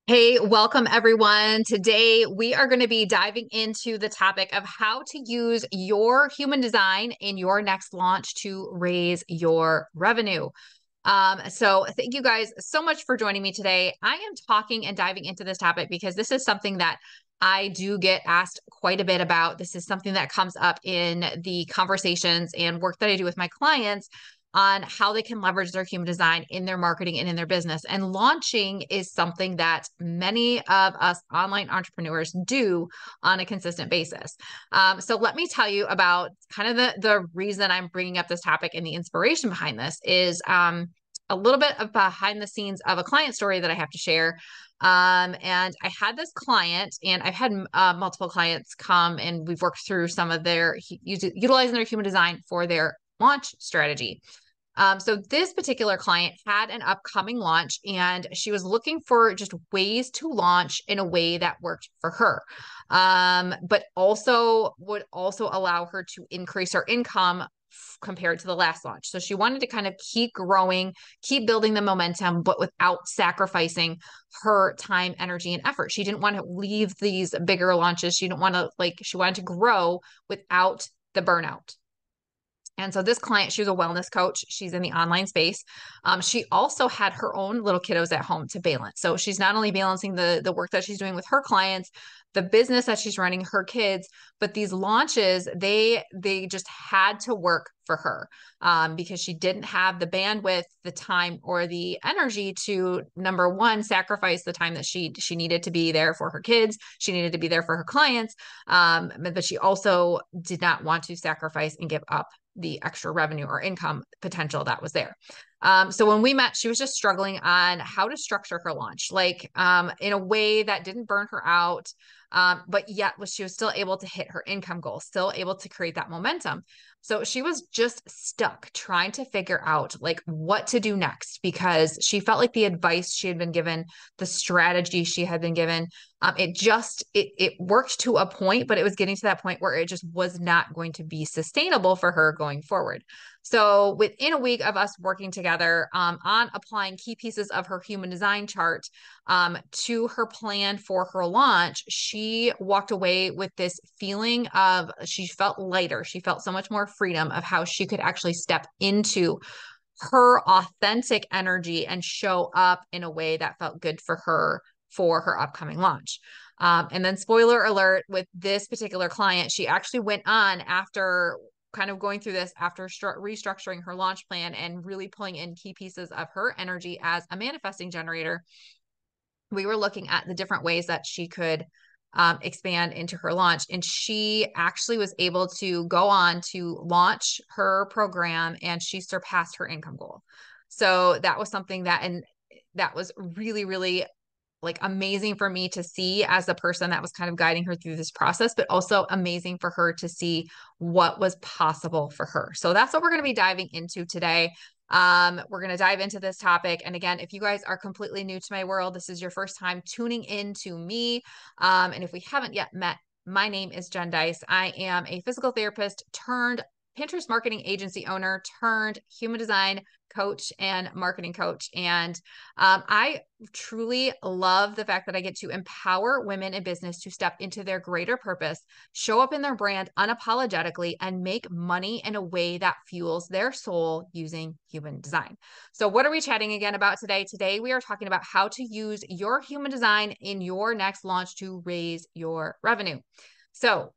Hey, welcome everyone. Today we are going to be diving into the topic of how to use your human design in your next launch to raise your revenue. So thank you guys so much for joining me today. I am talking and diving into this topic because this is something that I do get asked quite a bit about. This is something that comes up in the conversations and work that I do with my clients on how they can leverage their human design in their marketing and in their business. And launching is something that many of us online entrepreneurs do on a consistent basis. So let me tell you about kind of the reason I'm bringing up this topic and the inspiration behind this is a little bit of behind the scenes of a client story that I have to share. And I had this client, and I've had multiple clients come, and we've worked through some of their utilizing their human design for their launch strategy. So this particular client had an upcoming launch and she was looking for just ways to launch in a way that worked for her. But also would also allow her to increase her income compared to the last launch. So she wanted to kind of keep growing, keep building the momentum, but without sacrificing her time, energy, and effort. She didn't want to leave these bigger launches. She didn't want to she wanted to grow without the burnout. And so this client, she was a wellness coach. She's in the online space. She also had her own little kiddos at home to balance. So she's not only balancing the work that she's doing with her clients, the business that she's running, her kids, but these launches, they just had to work for her because she didn't have the bandwidth, the time, or the energy to number one, sacrifice the time that she needed to be there for her kids. She needed to be there for her clients, but she also did not want to sacrifice and give up the extra revenue or income potential that was there. So when we met, she was just struggling on how to structure her launch, in a way that didn't burn her out, but yet she was still able to hit her income goal, still able to create that momentum. So she was just stuck trying to figure out what to do next because she felt like the advice she had been given, the strategy she had been given, it worked to a point, but it was getting to that point where it just was not going to be sustainable for her going forward. So within a week of us working together on applying key pieces of her human design chart to her plan for her launch, she walked away with this feeling of she felt lighter. She felt so much more freedom of how she could actually step into her authentic energy and show up in a way that felt good for her upcoming launch. And then, spoiler alert, with this particular client, she actually went on after kind of going through this, after restructuring her launch plan and really pulling in key pieces of her energy as a manifesting generator. We were looking at the different ways that she could expand into her launch. And she actually was able to go on to launch her program and she surpassed her income goal. So that was something and that was really, really amazing for me to see as the person that was kind of guiding her through this process, but also amazing for her to see what was possible for her. So that's what we're going to be diving into today. We're going to dive into this topic. And again, if you guys are completely new to my world, this is your first time tuning in to me. And if we haven't yet met, my name is Jen Dice. I am a physical therapist turned Pinterest marketing agency owner turned human design coach and marketing coach. And I truly love the fact that I get to empower women in business to step into their greater purpose, show up in their brand unapologetically, and make money in a way that fuels their soul using human design. So what are we chatting again about today? Today, we are talking about how to use your human design in your next launch to raise your revenue. So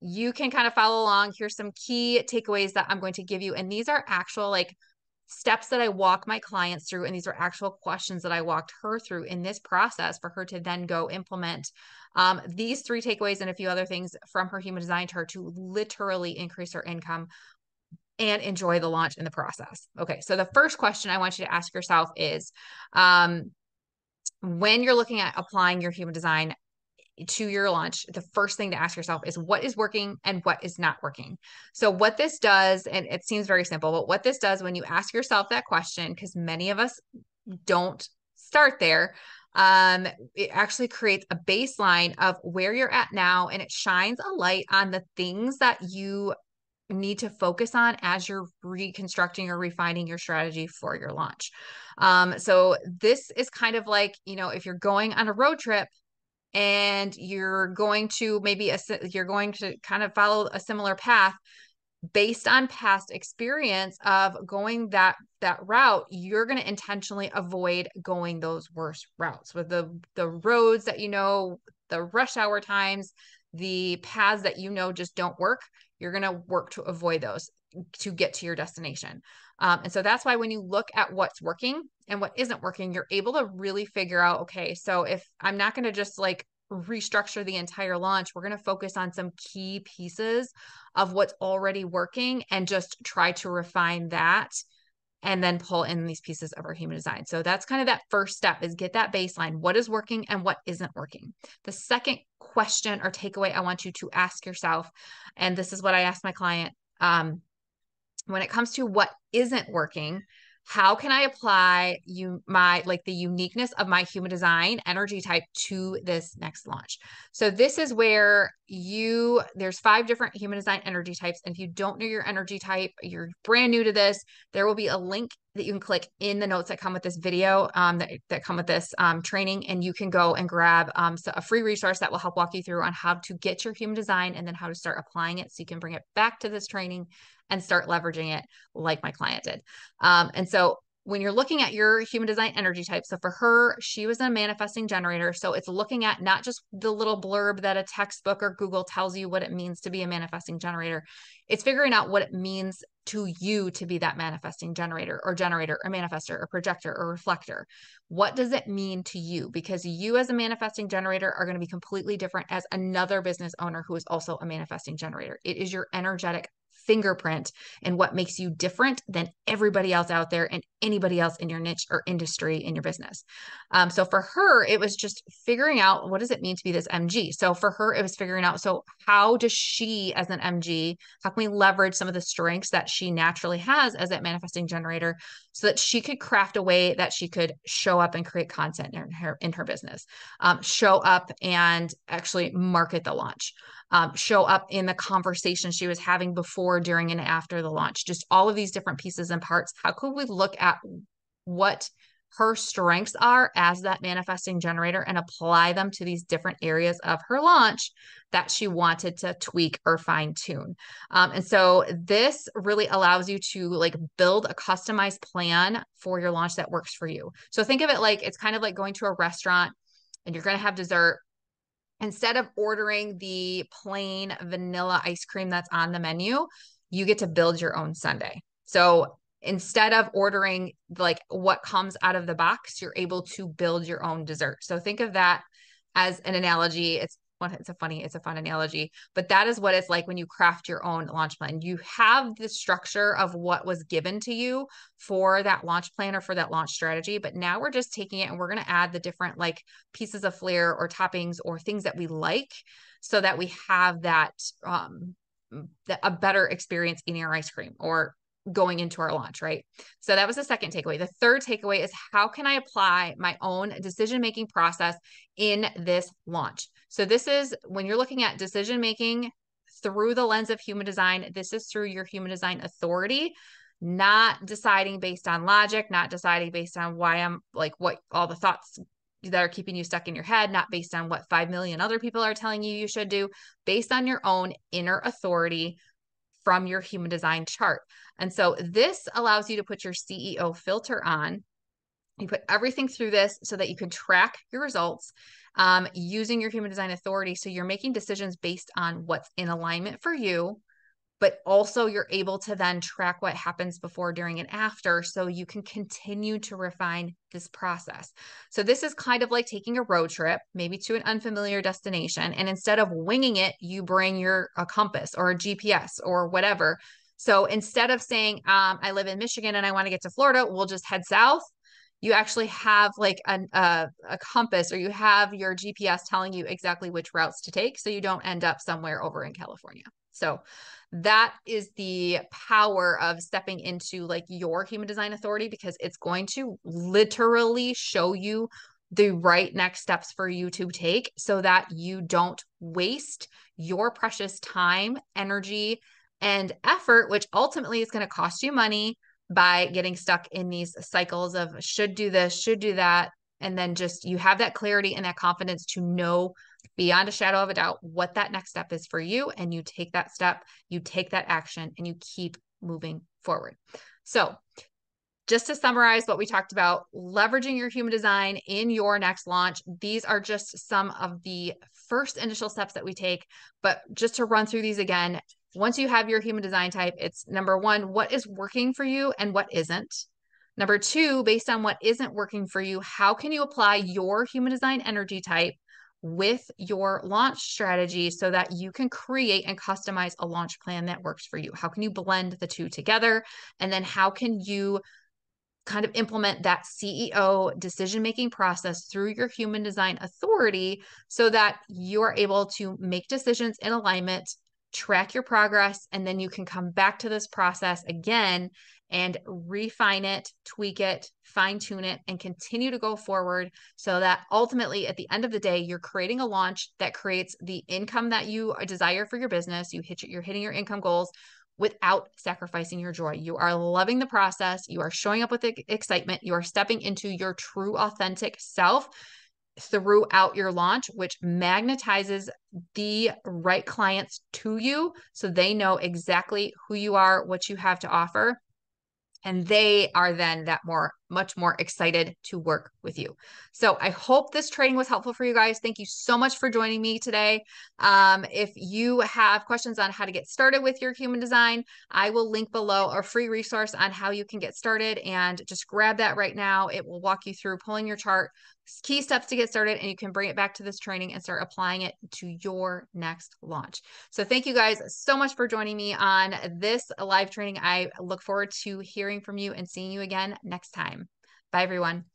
you can kind of follow along. Here's some key takeaways that I'm going to give you. And these are actual steps that I walk my clients through. And these are actual questions that I walked her through in this process for her to then go implement these three takeaways and a few other things from her human design chart to literally increase her income and enjoy the launch in the process. Okay. So the first question I want you to ask yourself is, when you're looking at applying your human design to your launch, the first thing to ask yourself is what is working and what is not working. So what this does, and it seems very simple, but what this does when you ask yourself that question, because many of us don't start there, it actually creates a baseline of where you're at now, and it shines a light on the things that you need to focus on as you're reconstructing or refining your strategy for your launch. So this is kind of like, if you're going on a road trip and you're going to you're going to kind of follow a similar path based on past experience of going that route, you're going to intentionally avoid going those worst routes with the roads that the rush hour times, the paths that just don't work. You're going to work to avoid those to get to your destination. And so that's why when you look at what's working and what isn't working, you're able to really figure out, okay, so if I'm not going to just like restructure the entire launch, we're going to focus on some key pieces of what's already working and just try to refine that and then pull in these pieces of our human design. So that's kind of that first step, is get that baseline. What is working and what isn't working? The second question or takeaway I want you to ask yourself, and this is what I asked my client, when it comes to what isn't working, how can I apply the uniqueness of my human design energy type to this next launch? So this is where there's 5 different human design energy types. And if you don't know your energy type, you're brand new to this, there will be a link that you can click in the notes that come with this video, that come with this training. And you can go and grab a free resource that will help walk you through on how to get your human design and then how to start applying it so you can bring it back to this training and start leveraging it like my client did. And so when you're looking at your human design energy type, so for her, she was a manifesting generator. So it's looking at not just the little blurb that a textbook or Google tells you what it means to be a manifesting generator. It's figuring out what it means to you to be that manifesting generator or manifestor or projector or reflector. What does it mean to you? Because you as a manifesting generator are going to be completely different as another business owner who is also a manifesting generator. It is your energetic fingerprint and what makes you different than everybody else out there and anybody else in your niche or industry in your business. So for her, it was just figuring out, what does it mean to be this MG? So for her, it was figuring out, so how does she as an MG, how can we leverage some of the strengths that she naturally has as that manifesting generator so that she could craft a way that she could show up and create content in her business, show up and actually market the launch, show up in the conversation she was having before, during, and after the launch, just all of these different pieces and parts. How could we look at what her strengths are as that manifesting generator and apply them to these different areas of her launch that she wanted to tweak or fine tune? And so this really allows you to like build a customized plan for your launch that works for you. So think of it like, it's kind of like going to a restaurant and you're going to have dessert. Instead of ordering the plain vanilla ice cream that's on the menu, you get to build your own sundae. So instead of ordering like what comes out of the box, you're able to build your own dessert. So think of that as an analogy. It's a fun analogy, but that is what it's like when you craft your own launch plan. You have the structure of what was given to you for that launch plan or for that launch strategy, but now we're just taking it and we're going to add the different like pieces of flair or toppings or things that we like so that we have that a better experience eating our ice cream or going into our launch, right? So that was the second takeaway. The third takeaway is, how can I apply my own decision-making process in this launch? So this is when you're looking at decision-making through the lens of human design, this is through your human design authority, not deciding based on logic, not deciding based on why I'm like, what all the thoughts that are keeping you stuck in your head, not based on what 5 million other people are telling you should do, based on your own inner authority from your human design chart. And so this allows you to put your CEO filter on. You put everything through this so that you can track your results using your human design authority. So you're making decisions based on what's in alignment for you, but also you're able to then track what happens before, during, and after, so you can continue to refine this process. So this is kind of like taking a road trip, maybe to an unfamiliar destination. And instead of winging it, you bring a compass or a GPS or whatever. So instead of saying, I live in Michigan and I want to get to Florida, we'll just head south. You actually have like a compass, or you have your GPS telling you exactly which routes to take so you don't end up somewhere over in California. So that is the power of stepping into like your human design authority, because it's going to literally show you the right next steps for you to take so that you don't waste your precious time, energy, and effort, which ultimately is going to cost you money by getting stuck in these cycles of should do this, should do that. And then just you have that clarity and that confidence to know beyond a shadow of a doubt what that next step is for you. And you take that step, you take that action, and you keep moving forward. So just to summarize what we talked about, leveraging your human design in your next launch. These are just some of the first initial steps that we take. But just to run through these again, once you have your human design type, it's number one, what is working for you and what isn't? Number two, based on what isn't working for you, how can you apply your human design energy type with your launch strategy so that you can create and customize a launch plan that works for you? How can you blend the two together? And then how can you kind of implement that CEO decision-making process through your human design authority so that you're able to make decisions in alignment, track your progress, and then you can come back to this process again and refine it, tweak it, fine tune it, and continue to go forward so that ultimately at the end of the day, you're creating a launch that creates the income that you desire for your business. You're hitting your income goals without sacrificing your joy. You are loving the process. You are showing up with excitement. You are stepping into your true, authentic self throughout your launch, which magnetizes the right clients to you so they know exactly who you are, what you have to offer. And they are then much more excited to work with you. So I hope this training was helpful for you guys. Thank you so much for joining me today. If you have questions on how to get started with your human design, I will link below a free resource on how you can get started, and just grab that right now. It will walk you through pulling your chart, key steps to get started, and you can bring it back to this training and start applying it to your next launch. So thank you guys so much for joining me on this live training. I look forward to hearing from you and seeing you again next time. Bye, everyone.